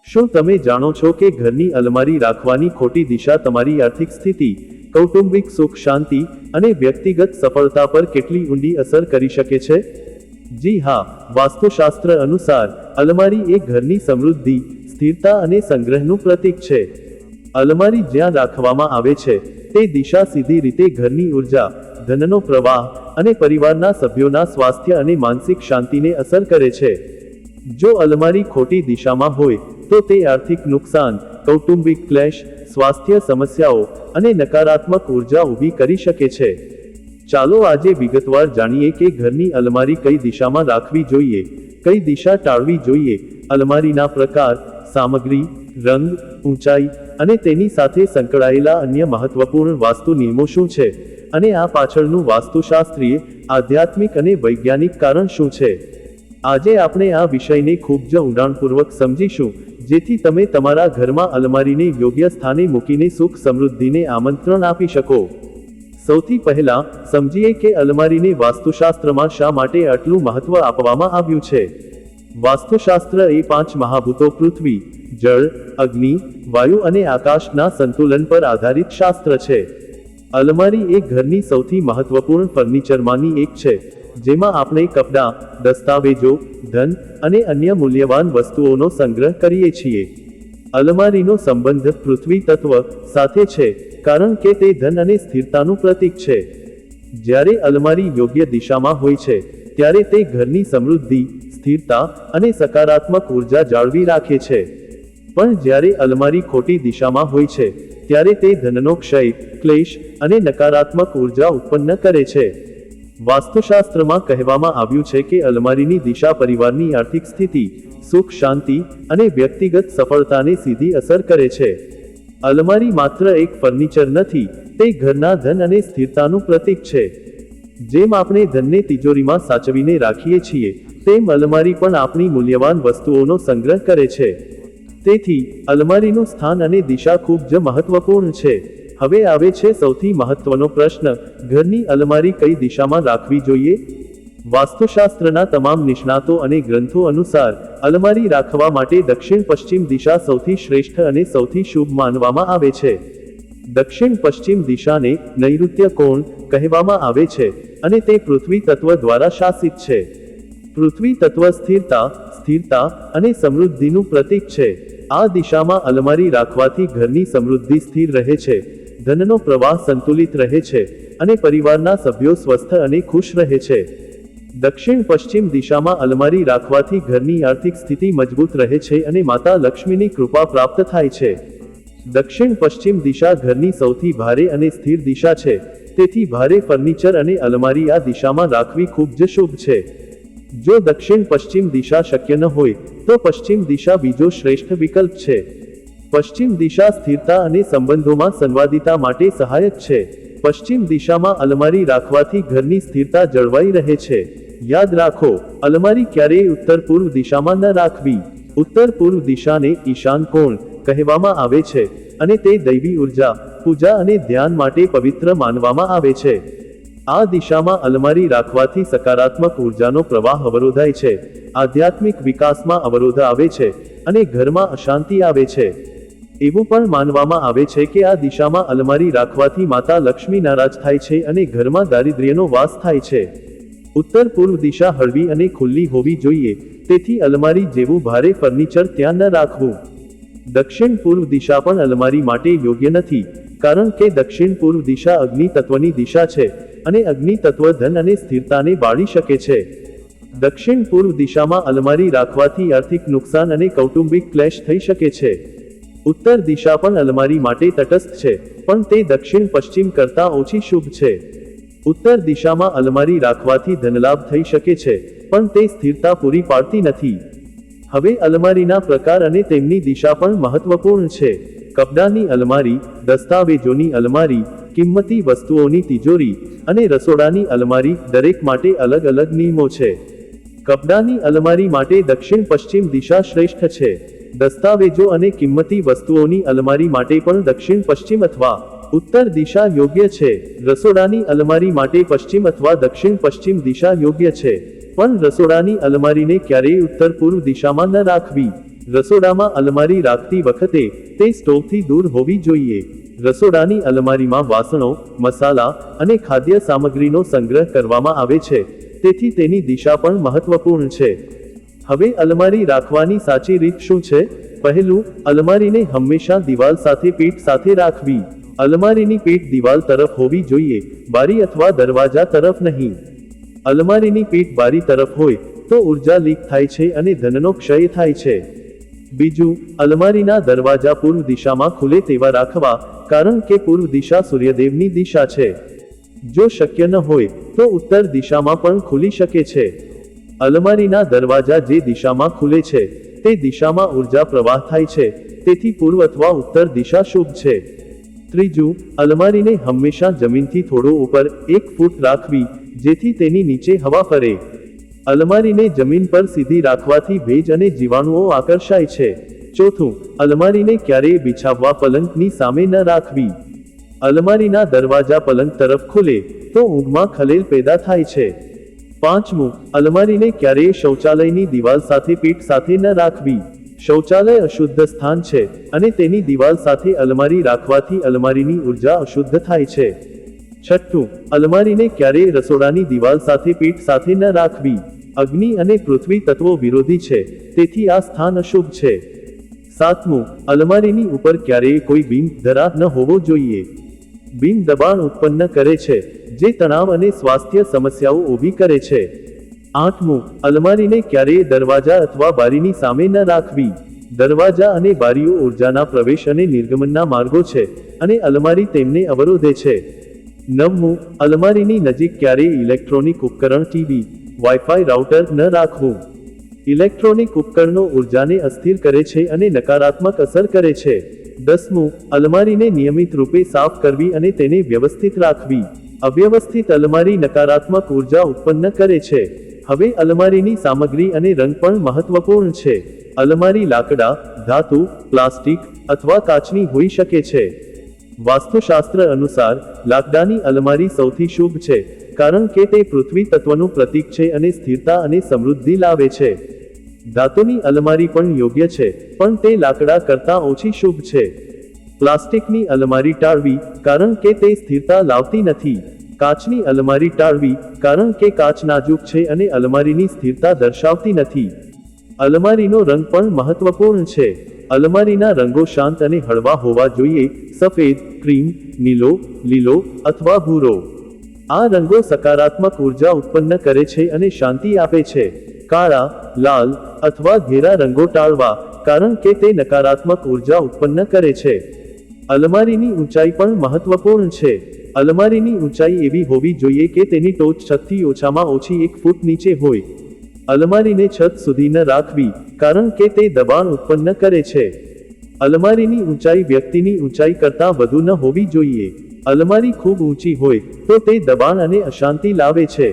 શું તમે જાણો છો કે ઘરની અલમારી રાખવાની ખોટી દિશા તમારી આર્થિક સ્થિતિ, કૌટુંબિક સુખ શાંતિ અને વ્યક્તિગત સફળતા પર કેટલી ઊંડી અસર કરી શકે છે? જી હા, વાસ્તુશાસ્ત્ર અનુસાર અલમારી એ ઘરની સમૃદ્ધિ, સ્થિરતા અને સંગ્રહનું પ્રતીક છે. અલમારી જ્યાં રાખવામાં આવે છે તે દિશા સીધી રીતે ઘરની ઉર્જા, ધનનો પ્રવાહ અને પરિવારના સભ્યોના સ્વાસ્થ્ય અને માનસિક શાંતિને અસર કરે છે. જો અલમારી ખોટી દિશામાં હોય તો તે આર્થિક નુકસાન, કૌટુંબિક ક્લેશ, સ્વાસ્થ્ય સમસ્યાઓ અને નકારાત્મક ઉર્જા ઊભી કરી શકે છે. ચાલો આજે વિગતવાર જાણીએ કે ઘરની અલમારી કઈ દિશામાં રાખવી જોઈએ, કઈ દિશા ટાળવી જોઈએ, અલમારીના પ્રકાર, સામગ્રી, રંગ, ઊંચાઈ અને તેની સાથે સંકળાયેલા અન્ય મહત્વપૂર્ણ વાસ્તુ નિયમો શું છે, અને આ પાછળનું વાસ્તુશાસ્ત્રીય, આધ્યાત્મિક અને વૈજ્ઞાનિક કારણ શું છે. આજે આપણે આ વિષયને ખૂબ જ ઊંડાણપૂર્વક સમજીશું, જેથી તમે તમારા ઘરમાં અલમારીને યોગ્ય સ્થાને મૂકીને સુખ સમૃદ્ધિને આમંત્રણ આપી શકો. સૌથી પહેલા, સમજીએ કે અલમારીને વાસ્તુશાસ્ત્રમાં શા માટે આટલું મહત્વ આપવામાં આવ્યું છે. વાસ્તુશાસ્ત્ર એ 5 મહાભૂતો પૃથ્વી, જળ, અગ્નિ, વાયુ અને આકાશના સંતુલન પર આધારિત શાસ્ત્ર છે. અલમારી એ ઘરની સૌથી મહત્વપૂર્ણ ફર્નિચરમાંની એક છે, જેમાં આપણે કપડાં, દસ્તાવેજો, ધન અને અન્ય મૂલ્યવાન વસ્તુઓનો સંગ્રહ કરીએ છીએ. અલમારીનો સંબંધ પૃથ્વી તત્વ સાથે છે, કારણ કે તે ધન અને સ્થિરતાનું પ્રતીક છે. જ્યારે અલમારી યોગ્ય દિશામાં હોય છે ત્યારે તે ઘરની સમૃદ્ધિ, સ્થિરતા અને સકારાત્મક ઉર્જા જાળવી રાખે છે. પણ જ્યારે અલમારી ખોટી દિશામાં હોય છે ત્યારે તે ધનનો ક્ષય, ક્લેશ અને નકારાત્મક ઉર્જા ઉત્પન્ન કરે છે. વાસ્તુશાસ્ત્રમાં કહેવામાં આવ્યું છે કે અલમારીની દિશા પરિવારની આર્થિક સ્થિતિ, સુખ શાંતિ અને વ્યક્તિગત સફળતાને સીધી અસર કરે છે. અલમારી માત્ર એક ફર્નિચર નથી, તે ઘરના ધન અને સ્થિરતાનું પ્રતીક છે. જેમ આપણે ધનને તિજોરીમાં સાચવીને રાખીએ છીએ, તેમ અલમારી પણ આપણી મૂલ્યવાન વસ્તુઓનો સંગ્રહ કરે છે. તેથી અલમારીનું સ્થાન અને દિશા ખૂબ જ મહત્વપૂર્ણ છે. હવે આવે છે સૌથી મહત્વનો પ્રશ્ન, ઘરની અલમારી કઈ દિશામાં રાખવી જોઈએ? વાસ્તુશાસ્ત્રના તમામ નિષ્ણાતો અને ગ્રંથો અનુસાર અલમારી રાખવા માટે દક્ષિણ-પશ્ચિમ દિશા સૌથી શ્રેષ્ઠ અને સૌથી શુભ માનવામાં આવે છે. દક્ષિણ-પશ્ચિમ દિશાને નૈઋત્ય કોણ કહેવામાં આવે છે અને તે પૃથ્વી તત્વ દ્વારા શાસિત છે. પૃથ્વી તત્વ સ્થિરતા અને સમૃદ્ધિનું પ્રતીક છે. આ દિશામાં અલમારી રાખવાથી ઘરની સમૃદ્ધિ સ્થિર રહે છે, ધનનો પ્રવાહ સંતુલિત રહે છે અને પરિવારના સભ્યો સ્વસ્થ અને ખુશ રહે છે. દક્ષિણ-પશ્ચિમ દિશામાં અલમારી રાખવાથી ઘરની આર્થિક સ્થિતિ મજબૂત રહે છે અને માતા લક્ષ્મીની કૃપા પ્રાપ્ત થાય છે. દક્ષિણ-પશ્ચિમ દિશા ઘરની સૌથી ભારે અને સ્થિર દિશા છે, તેથી ભારે ફર્નિચર અને અલમારી આ દિશામાં રાખવી ખૂબ જ શુભ છે. જો દક્ષિણ-પશ્ચિમ દિશા શક્ય ન હોય તો પશ્ચિમ દિશા બીજો શ્રેષ્ઠ વિકલ્પ છે. પશ્ચિમ દિશા સ્થિરતા અને સંબંધોમાં સંવાદિતા માટે સહાયક છે. પશ્ચિમ દિશામાં અલમારી રાખવાથી ઘરની સ્થિરતા જળવાઈ રહે છે. યાદ રાખો, અલમારી ક્યારેય ઉત્તર-પૂર્વ દિશામાં ન રાખવી. ઉત્તર-પૂર્વ દિશાને ઈશાન કોણ કહેવામાં આવે છે અને તે દૈવી ઉર્જા, પૂજા અને ધ્યાન માટે પવિત્ર માનવામાં આવે છે. આ દિશામાં અલમારી રાખવાથી સકારાત્મક ઉર્જાનો પ્રવાહ અવરોધાય છે, આધ્યાત્મિક વિકાસમાં અવરોધ આવે છે અને ઘરમાં અશાંતિ આવે છે. એવું પણ માનવામાં આવે છે કે આ દિશામાં અલમારી રાખવાથી માતા લક્ષ્મી નારાજ થાય છે અને ઘરમાં દારિદ્ર્યનો વાસ થાય છે. ઉત્તર-પૂર્વ દિશા હળવી અને ખુલ્લી હોવી જોઈએ, તેથી અલમારી જેવું ભારે ફર્નિચર ત્યાં ન રાખવું. દક્ષિણ-પૂર્વ દિશા પણ અલમારી માટે યોગ્ય નથી, કારણ કે દક્ષિણ-પૂર્વ દિશા અગ્નિ તત્વની દિશા છે અને અગ્નિ તત્વ ધન અને સ્થિરતાને બાળી શકે છે. દક્ષિણ-પૂર્વ દિશામાં અલમારી રાખવાથી આર્થિક નુકસાન અને કૌટુંબિક ક્લેશ થઈ શકે છે. ઉત્તર દિશા પણ અલમારી માટે તટસ્થ છે, પણ તે દક્ષિણ-પશ્ચિમ કરતાં ઓછી શુભ છે. ઉત્તર દિશામાં અલમારી રાખવાથી ધનલાભ થઈ શકે છે, પણ તે સ્થિરતા પૂરી પાડતી નથી. હવે અલમારીના પ્રકાર અને તેમની દિશા પણ મહત્વપૂર્ણ છે. કપડાની અલમારી, દસ્તાવેજોની અલમારી, કિંમતી વસ્તુઓની તિજોરી અને રસોડાની અલમારી દરેક માટે અલગ અલગ નિયમો છે. કપડાની અલમારી માટે દક્ષિણ-પશ્ચિમ દિશા શ્રેષ્ઠ છે. દસ્તાવેજો અને કિંમતી વસ્તુઓની અલમારી માટે પણ દક્ષિણ-પશ્ચિમ અથવા ઉત્તર દિશા યોગ્ય છે. રસોડાની અલમારી માટે પશ્ચિમ અથવા દક્ષિણ-પશ્ચિમ દિશા યોગ્ય છે, પણ રસોડાની અલમારીને ક્યારેય ઉત્તર-પૂર્વ દિશામાં ન રાખવી. રસોડામાં અલમારી રાખતી વખતે તે સ્ટોવથી દૂર હોવી જોઈએ. રસોડાની અલમારીમાં વાસણો, મસાલા અને ખાદ્ય સામગ્રીનો સંગ્રહ કરવામાં આવે છે, તેથી તેની દિશા પણ મહત્વપૂર્ણ છે. હવે અલમારી રાખવાની સાચી રીત શું છે? પહેલું, અલમારીને હંમેશા દિવાલ સાથે પીઠ સાથે રાખવી. અલમારીની પીઠ દિવાલ તરફ હોવી જોઈએ, બારી અથવા દરવાજા તરફ નહીં. અલમારીની પીઠ બારી તરફ હોય તો ઉર્જા લીક થાય છે અને ધનનો ક્ષય થાય છે. બીજું, અલમારીના દરવાજા પૂર્વ દિશામાં ખુલે તેવા રાખવા, કારણ કે પૂર્વ દિશા સૂર્યદેવની દિશા છે. જો શક્ય ન હોય તો ઉત્તર દિશામાં પણ ખુલી શકે છે. અલમારીના દરવાજા જે દિશામાં ખુલે છે તે દિશામાં ઉર્જા પ્રવાહ થાય છે, તેથી પૂર્વ અથવા ઉત્તર દિશા શુભ છે. ત્રીજું, અલમારીને હંમેશા જમીનથી થોડો ઉપર 1 ફૂટ રાખવી, જેથી તેની નીચે હવા ફરે. અલમારીને જમીન પર સીધી રાખવાથી ભેજ અને જીવાણુઓ આકર્ષાય છે. ચોથું, અલમારીને ક્યારેય બિછાવવા પલંગની સામે ન રાખવી. અલમારીના દરવાજા પલંગ તરફ ખુલે તો ઊંઘમાં ખલેલ પેદા થાય છે. પાંચમું, અલમારીને ક્યારેય શૌચાલયની દિવાલ સાથે પીઠ સાથે ન રાખવી. શૌચાલય અશુદ્ધ સ્થાન છે અને તેની દિવાલ સાથે અલમારી રાખવાથી અલમારીની ઉર્જા અશુદ્ધ થાય છે. છઠ્ઠું, અલમારીને ક્યારેય રસોડાની દિવાલ સાથે પીઠ સાથે ન રાખવી. અગ્નિ અને પૃથ્વી તત્વો વિરોધી છે, તેથી આ સ્થાન અશુભ છે. સાતમું, અલમારીની ઉપર ક્યારેય કોઈ બીમ ધરા ન હોવો જોઈએ. બીમ દબાણ ઉત્પન્ન કરે છે, જે તણાવ અને સ્વાસ્થ્ય સમસ્યાઓ ઊભી કરે છે. આઠમું, અલમારીને ક્યારેય દરવાજા અથવા બારીની સામે ન રાખવી. દરવાજા અને બારીઓ ઉર્જાના પ્રવેશ અને નિર્ગમનના માર્ગો છે, અને અલમારી તેમને અવરોધે છે. નવમું, અલમારીની નજીક ક્યારેય ઇલેક્ટ્રોનિક ઉપકરણ ટીવી, વાઈફાઈ રાઉટર ન રાખવું. ઇલેક્ટ્રોનિક ઉપકરણો ઉર્જાને અસ્થિર કરે છે અને નકારાત્મક અસર કરે છે. 10મું, અલમારીને નિયમિત રૂપે સાફ કરવી અને તેને વ્યવસ્થિત રાખવી. અવ્યવસ્થિત અલમારી નકારાત્મક ઉર્જા ઉત્પન્ન કરે છે. હવે અલમારીની સામગ્રી અને રંગ પણ મહત્વપૂર્ણ છે. અલમારી લાકડા, ધાતુ, પ્લાસ્ટિક અથવા કાચની હોઈ શકે છે. વાસ્તુશાસ્ત્ર અનુસાર લાકડાની અલમારી સૌથી શુભ છે, કારણ કે તે પૃથ્વી તત્વનું પ્રતીક છે અને સ્થિરતા અને સમૃદ્ધિ લાવે છે. ધાતુની અલમારી પણ યોગ્ય છે, પણ તે લાકડા કરતાં ઓછી શુભ છે. પ્લાસ્ટિકની અલમારી ટાળવી, કારણ કે તે સ્થિરતા લાવતી નથી. કાચની અલમારી ટાળવી, કારણ કે કાચ નાજુક છે અને અલમારીની સ્થિરતા દર્શાવતી નથી. અલમારીનો રંગ પણ મહત્વપૂર્ણ છે. અલમારીના રંગો શાંત અને હળવા હોવા જોઈએ, સફેદ, ક્રીમ, નીલો, લીલો અથવા ભૂરો. આ રંગો સકારાત્મક ઉર્જા ઉત્પન્ન કરે છે અને શાંતિ આપે છે. કાળા, લાલ અથવા ઘેરા રંગો ટાળવા, કારણ કે તે નકારાત્મક ઉર્જા ઉત્પન્ન કરે છે. અલમારીની ઊંચાઈ પણ મહત્વપૂર્ણ છે. અલમારીની ઊંચાઈ એવી હોવી જોઈએ કે તેની ટોચ છતથી ઓછામાં ઓછી 1 ફૂટ નીચે હોય. અલમારીને છત સુધી ન રાખવી, કારણ કે તે દબાણ ઉત્પન્ન કરે છે. અલમારીની ઊંચાઈ વ્યક્તિની ઊંચાઈ કરતાં વધુ ન હોવી જોઈએ. અલમારી ખૂબ ઊંચી હોય તો તે દબાણ અને અશાંતિ લાવે છે.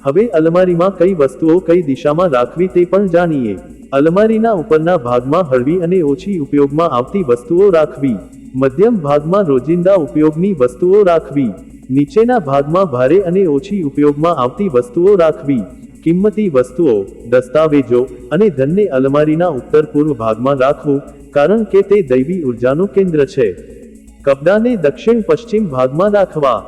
હવે અલમારીમાં કઈ વસ્તુઓ કઈ દિશામાં રાખવી તે પણ જાણીએ. અલમારીના ઉપરના ભાગમાં હળવી અને ઓછી ઉપયોગમાં આવતી વસ્તુઓ રાખવી. મધ્યમ ભાગમાં રોજિંદા ઉપયોગની વસ્તુઓ રાખવી. નીચેના ભાગમાં ભારે અને ઓછી ઉપયોગમાં આવતી વસ્તુઓ રાખવી. કિંમતી વસ્તુઓ, દસ્તાવેજો અને ધનને અલમારીના ઉત્તર પૂર્વ ભાગમાં રાખવું, કારણ કે તે દૈવી ઉર્જાનું કેન્દ્ર છે. કપડાને દક્ષિણ પશ્ચિમ ભાગમાં રાખવા.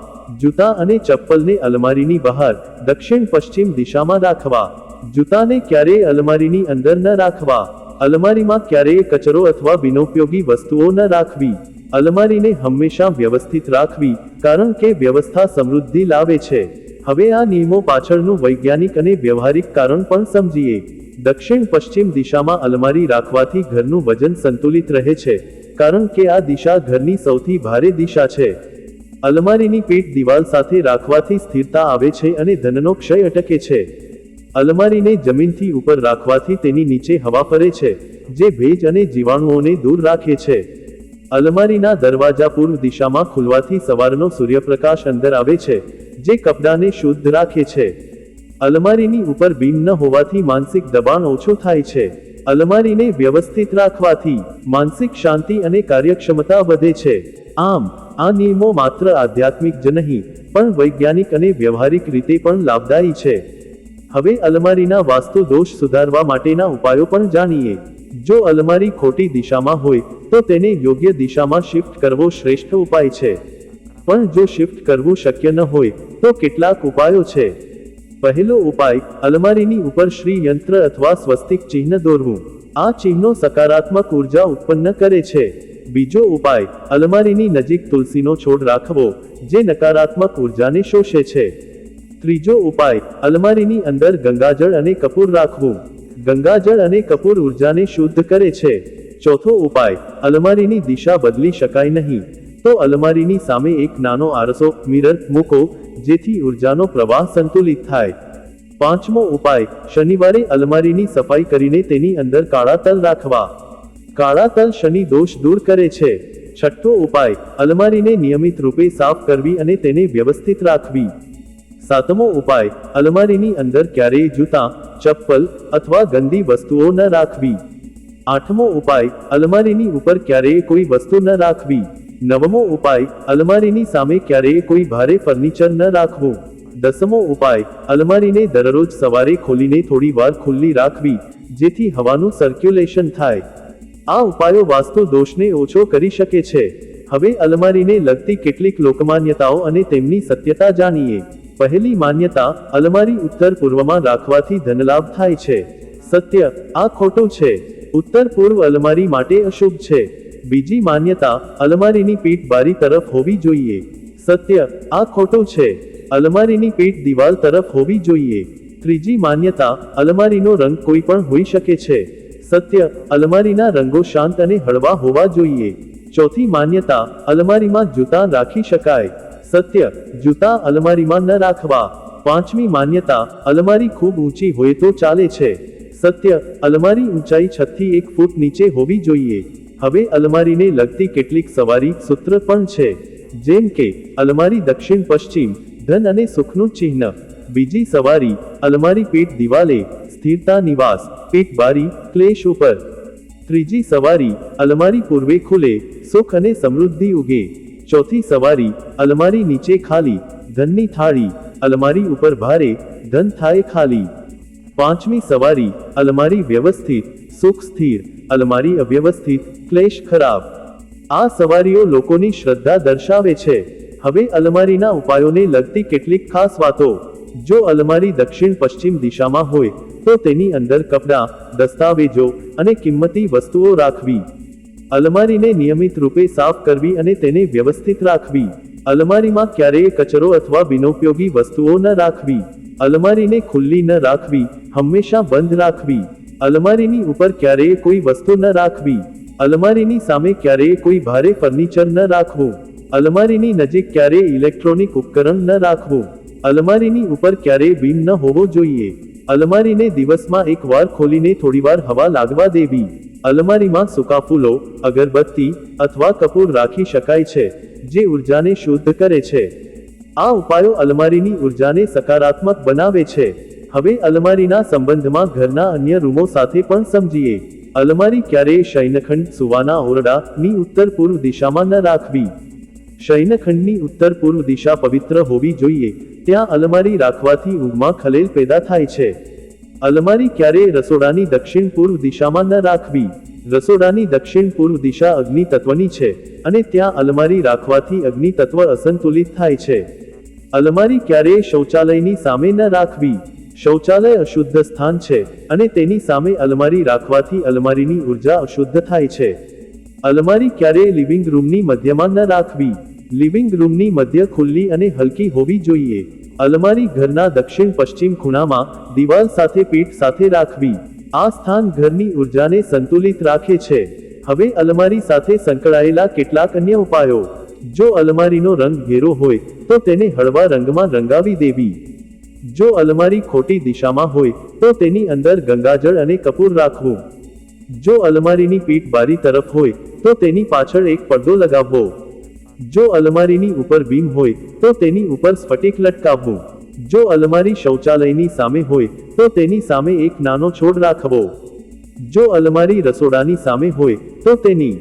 જૂતા અને ચપ્પલને અલમારીની બહાર, દક્ષિણ પશ્ચિમ દિશામાં રાખવા. જૂતાને ક્યારેય અલમારીની અંદર ન રાખવા. અલમારીમાં ક્યારેય કચરો અથવા બિનોપયોગી વસ્તુઓ ન રાખવી. અલમારીને હંમેશા વ્યવસ્થિત રાખવી, કારણ કે વ્યવસ્થા સમૃદ્ધિ લાવે છે. હવે આ નિયમો પાછળનું વૈજ્ઞાનિક અને વ્યવહારિક કારણ પણ સમજીએ. દક્ષિણ પશ્ચિમ દિશામાં અલમારી રાખવાથી ઘરનું વજન સંતુલિત રહે છે, કારણ કે આ દિશા ઘરની સૌથી ભારે દિશા છે. અલમારીની પીઠ દિવાલ સાથે રાખવાથી સ્થિરતા આવે છે અને ધનનો ક્ષય અટકે છે. અલમારીને જમીનથી ઉપર રાખવાથી તેની નીચે હવા ફરે છે, જે ભેજ અને જીવાણુઓને દૂર રાખે છે. અલમારીના દરવાજા પૂર્વ દિશામાં ખુલવાથી સવારનો સૂર્યપ્રકાશ અંદર આવે છે, જે કપડાને શુદ્ધ રાખે છે. અલમારીની ઉપર બીમ ન હોવાથી માનસિક દબાણ ઓછું થાય છે. અલમારીને વ્યવસ્થિત રાખવાથી માનસિક શાંતિ અને કાર્યક્ષમતા વધે છે. આમ, આ નિયમો માત્ર આધ્યાત્મિક જ નહીં, પણ વૈજ્ઞાનિક અને વ્યવહારિક રીતે પણ લાભદાયી છે. હવે અલમારીના વાસ્તુ દોષ સુધારવા માટેના ઉપાયો પણ જાણીએ. જો અલમારી ખોટી દિશામાં હોય તો તેને યોગ્ય દિશામાં શિફ્ટ કરવો શ્રેષ્ઠ ઉપાય છે, પણ જો શિફ્ટ કરવું શક્ય ન હોય તો કેટલાક ઉપાયો છે. પહેલો ઉપાય, અલમારીની ઉપર શ્રી યંત્ર અથવા સ્વસ્તિક ચિહ્ન દોરવું. આ ચિહ્નો સકારાત્મક ઉર્જા ઉત્પન્ન કરે છે. બીજો ઉપાય, અલમારીની નજીક તુલસીનો છોડ રાખવો, જે નકારાત્મક ઉર્જાને શોષે છે. ત્રીજો ઉપાય, અલમારીની અંદર ગંગાજળ અને કપૂર રાખવું. ગંગાજળ અને કપૂર ઉર્જાને શુદ્ધ કરે છે. ચોથો ઉપાય, અલમારીની દિશા બદલી શકાય નહીં તો અલમારીની સામે એક નાનો આરસો મિરર મૂકો, જેથી ઉર્જાનો પ્રવાહ સંતુલિત થાય. પાંચમો ઉપાય, શનિવારે અલમારીની સફાઈ કરીને તેની અંદર કાળા તલ રાખવા. કાળા તલ શનિ દોષ દૂર કરે છે. છઠ્ઠો ઉપાય, અલમારીને નિયમિત રૂપે સાફ કરવી અને તેને વ્યવસ્થિત રાખવી. સાતમો ઉપાય, અલમારીની અંદર ક્યારેય જૂતા, ચપ્પલ અથવા ગંદી વસ્તુઓ ન રાખવી. આઠમો ઉપાય, અલમારીની ઉપર ક્યારેય કોઈ વસ્તુ ન રાખવી. નવમો ઉપાય, અલમારીની સામે ક્યારેય કોઈ ભારે ફર્નિચર ન રાખવું. દસમો ઉપાય, અલમારીને દરરોજ સવારે ખોલીને થોડી વાર ખુલ્લી રાખવી, જેથી હવાનું સર્ક્યુલેશન થાય. આ ઉપાયો વાસ્તુ દોષને ઓછો કરી શકે છે. હવે અલમારીને લગતી કેટલીક લોકમાન્યતાઓ અને તેમની સત્યતા જાણીએ. પહેલી માન્યતા, અલમારી ઉત્તર પૂર્વમાં રાખવાથી ધનલાભ થાય છે. સત્ય, આ ખોટું છે. ઉત્તર પૂર્વ અલમારી માટે અશુભ છે. બીજી માન્યતા, અલમારીની પીઠ બારી તરફ હોવી જોઈએ. સત્ય, આ ખોટું છે. અલમારીની પીઠ દિવાલ તરફ હોવી જોઈએ. ત્રીજી માન્યતા, અલમારીનો રંગ કોઈ પણ હોઈ શકે છે. સત્ય, અલમારીના રંગો શાંત અને હળવા હોવા જોઈએ. ચોથી માન્યતા, અલમારીમાં જૂતા રાખી શકાય. સત્ય, જૂતા અલમારીમાં ન રાખવા. પાંચમી માન્યતા, અલમારી ખૂબ ઊંચી હોય તો ચાલે છે. સત્ય, અલમારી ઊંચાઈ 6 થી 1 ફૂટ નીચે હોવી જોઈએ. હવે અલમારીને લગતી કેટલીક સવારી સૂત્ર પણ છે, જેમ કે અલમારી દક્ષિણ પશ્ચિમ, ધન અને સુખનું ચિહ્ન. બીજી સવારી, અલમારી પીઠ દિવાલે, સ્થિરતા નિવાસ, પીઠ બારી, ક્લેશ ઉપર. ત્રીજી સવારી, અલમારી પૂર્વે ખુલે, સુખ અને સમૃદ્ધિ ઉગે. ચોથી સવારી, અલમારી નીચે ખાલી, ધનની થાળી, અલમારી ઉપર ભારે, ધન થાય ખાલી. પાંચમી સવારી, અલમારી વ્યવસ્થિત, સુખ સ્થિર, અલમારી અવ્યવસ્થિત, ક્લેશ ખરાબ. આ સવારીઓ લોકોની શ્રદ્ધા દર્શાવે છે. હવે અલમારીના ઉપાયોને લગતી કેટલીક ખાસ વાતો. જો અલમારી દક્ષિણ પશ્ચિમ દિશામાં હોય તો તેની અંદર કપડાં, દસ્તાવેજો અને કિંમતી વસ્તુઓ રાખવી. અલમારીને નિયમિત રૂપે સાફ કરવી અને તેને વ્યવસ્થિત રાખવી. અલમારીમાં ક્યારેય કચરો અથવા બિનોપયોગી વસ્તુઓ ન રાખવી. અલમારીને ખુલ્લી ન રાખવી, હંમેશા બંધ રાખવી. અલમારીની ઉપર ક્યારેય કોઈ વસ્તુ ન રાખવી. અલમારીની સામે ક્યારેય કોઈ ભારે ફર્નિચર ન રાખવું. અલમારીની નજીક ક્યારેય ઇલેક્ટ્રોનિક ઉપકરણ ન રાખવું. અલમારીની ઉપર ક્યારેય બીમ ન હોવો જોઈએ. અલમારીને દિવસમાં એક વાર ખોલીને થોડીવાર હવા લાગવા દેવી. અલમારીમાં સૂકા ફૂલો, અગરબત્તી અથવા કપૂર રાખી શકાય છે, જે ઉર્જાને શુદ્ધ કરે છે. આ ઉપાયો અલમારીની ઉર્જાને સકારાત્મક બનાવે છે. હવે અલમારીના સંબંધમાં ઘરના અન્ય રૂમો સાથે પણ સમજીએ. અલમારી ક્યારેય શયનખંડ સુવાના ઓરડાની ઉત્તર પૂર્વ દિશામાં ન રાખવી. શયનખંડની ઉત્તર પૂર્વ દિશા પવિત્ર હોવી જોઈએ. ત્યાં અલમારી રાખવાથી ઊંઘમાં ખલેલ પેદા થાય છે. અલમારી ક્યારેય રસોડાની દક્ષિણ પૂર્વ દિશામાં ન રાખવી. રસોડાની દક્ષિણ પૂર્વ દિશા અગ્નિ તત્વની છે અને ત્યાં અલમારી રાખવાથી અગ્નિ તત્વ અસંતુલિત થાય છે. અલમારી ક્યારેય શૌચાલયની સામે ન રાખવી. શૌચાલય અશુદ્ધ સ્થાન છે અને તેની સામે અલમારી રાખવાથી અલમારીની ઉર્જા અશુદ્ધ થાય છે. અલમારી ક્યારેય લિવિંગ રૂમની મધ્યમાં ન રાખવી. લિવિંગ રૂમની મધ્ય ખુલ્લી અને હલકી હોવી જોઈએ. અલમારી ઘરના દક્ષિણ પશ્ચિમ ખૂણામાં, દિવાલ સાથે પીઠ સાથે રાખવી. આ સ્થાન ઘરની ઉર્જાને સંતુલિત રાખે છે. હવે અલમારી સાથે સંકળાયેલા કેટલાક અન્ય ઉપાયો. જો અલમારીનો રંગ ઘેરો હોય તો તેને હળવા રંગમાં રંગાવી દેવી. જો અલમારી ખોટી દિશામાં હોય તો તેની અંદર ગંગાજળ અને કપૂર રાખવું. જો અલમારીની પીઠ બારી તરફ હોય તો તેની પાછળ એક પડદો લગાવવો. જો અલમારીની ઉપર બીમ હોય તો તેની ઉપર સ્ફટિક લટકાવવું. જો અલમારી શૌચાલયની સામે હોય તો તેની સામે એક નાનો છોડ રાખવો. જો અલમારી રસોડાની સામે હોય તો તેની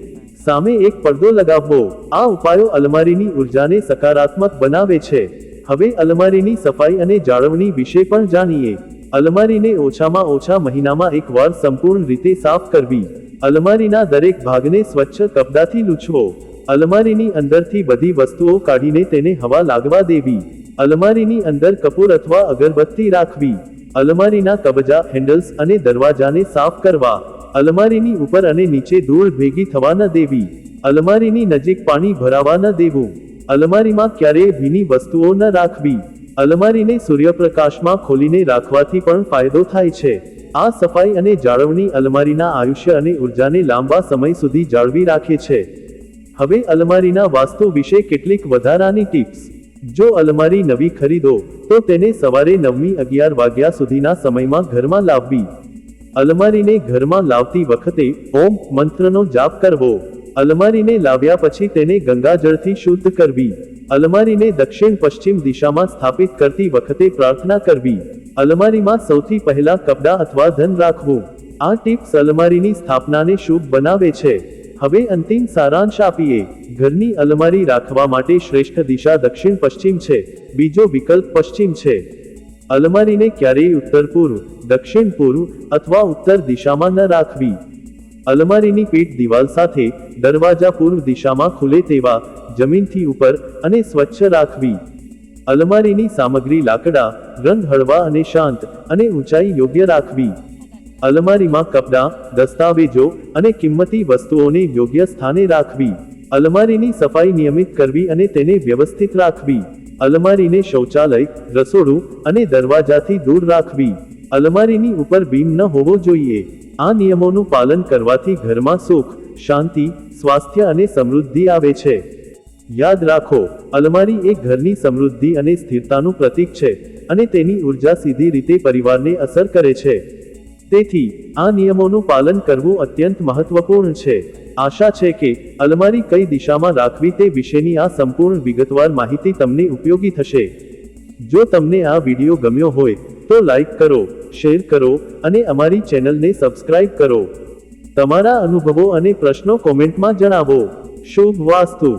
સામે એક પડદો લગાવવો. આ ઉપાયો અલમારીની ઉર્જાને સકારાત્મક બનાવે છે. હવે અલમારીની સફાઈ અને જાળવણી વિશે પણ જાણીએ. અલમારીને ઓછામાં ઓછા મહિનામાં એક વાર સંપૂર્ણ રીતે સાફ કરવી. અલમારીના દરેક ભાગને સ્વચ્છ કપડાથી લૂછવો. અલમારીની અંદરથી બધી વસ્તુઓ કાઢીને તેને હવા લાગવા દેવી. અલમારીની અંદર કપૂર અથવા અગરબત્તી રાખવી. અલમારીના કબજા, હેન્ડલ્સ અને દરવાજાને સાફ કરવા. અલમારીની ઉપર અને નીચે ધૂળ ભેગી થવા ન દેવી. અલમારીની નજીક પાણી ભરાવા ન દેવું. અલમારીમાં ક્યારેય ભીની વસ્તુઓ ન રાખવી. અલમારીને સૂર્યપ્રકાશમાં ખોલીને રાખવાથી પણ ફાયદો થાય છે. આ સફાઈ અને જાળવણી અલમારીના આયુષ્ય અને ઉર્જાને લાંબા સમય સુધી જાળવી રાખે છે. હવે અલમારીના વાસ્તુ વિશે કેટલીક વધારાની ટિપ્સ. જો અલમારી નવી ખરીદો તો તેને સવારે 9:11 વાગ્યા સુધીના સમયમાં ઘરમાં લાવવી. અલમારીને ઘરમાં લાવતી વખતે ઓમ મંત્રનો જાપ કરવો. અલમારીને લાવ્યા પછી તેને ગંગાજળથી શુદ્ધ કરવી. અલમારીને દક્ષિણ પશ્ચિમ દિશામાં સ્થાપિત કરતી વખતે પ્રાર્થના કરવી. અલમારીમાં સૌથી પહેલા કપડાં અથવા ધન રાખવું. આ ટિપ્સ અલમારીની સ્થાપનાને શુભ બનાવે છે. હવે અંતિમ સારાંશ આપીએ. ઘરની અલમારી રાખવા માટે શ્રેષ્ઠ દિશા દક્ષિણ પશ્ચિમ છે. બીજો વિકલ્પ પશ્ચિમ છે. અલમારીને ક્યારેય ઉત્તર પૂર્વ, દક્ષિણ પૂર્વ અથવા ઉત્તર દિશામાં ન રાખવી. અલમારીની પીઠ દિવાલ સાથે, દરવાજા પૂર્વ દિશામાં ખુલે તેવા, જમીનથી ઉપર અને સ્વચ્છ રાખવી. અલમારીની સામગ્રી લાકડા, રંગ હળવા અને શાંત, અને ઊંચાઈ યોગ્ય રાખવી. અલમારીમાં કપડાં, દસ્તાવેજો અને કિંમતી વસ્તુઓને યોગ્ય સ્થાને રાખવી. અલમારીની સફાઈ નિયમિત કરવી અને તેને વ્યવસ્થિત રાખવી. અલમારીને શૌચાલય, રસોડું અને દરવાજાથી દૂર રાખવી. અલમારીની ઉપર બીમ ન હોવો જોઈએ. આ નિયમોનું પાલન કરવાથી ઘરમાં સુખ, શાંતિ, સ્વાસ્થ્ય અને સમૃદ્ધિ આવે છે. યાદ રાખો, અલમારી એ ઘરની સમૃદ્ધિ અને સ્થિરતાનું પ્રતીક છે અને તેની ઉર્જા સીધી રીતે પરિવારને અસર કરે છે. તેથી આ નિયમોનું પાલન કરવું અત્યંત મહત્વપૂર્ણ છે. આશા છે કે અલમારી કઈ દિશામાં રાખવી તે વિશેની આ સંપૂર્ણ વિગતવાર માહિતી તમને ઉપયોગી થશે. જો તમને આ વિડીયો ગમ્યો હોય તો લાઈક કરો, શેર કરો અને અમારી ચેનલને સબસ્ક્રાઇબ કરો. તમારા અનુભવો અને પ્રશ્નો કોમેન્ટમાં જણાવો. શુભ વાસ્તુ.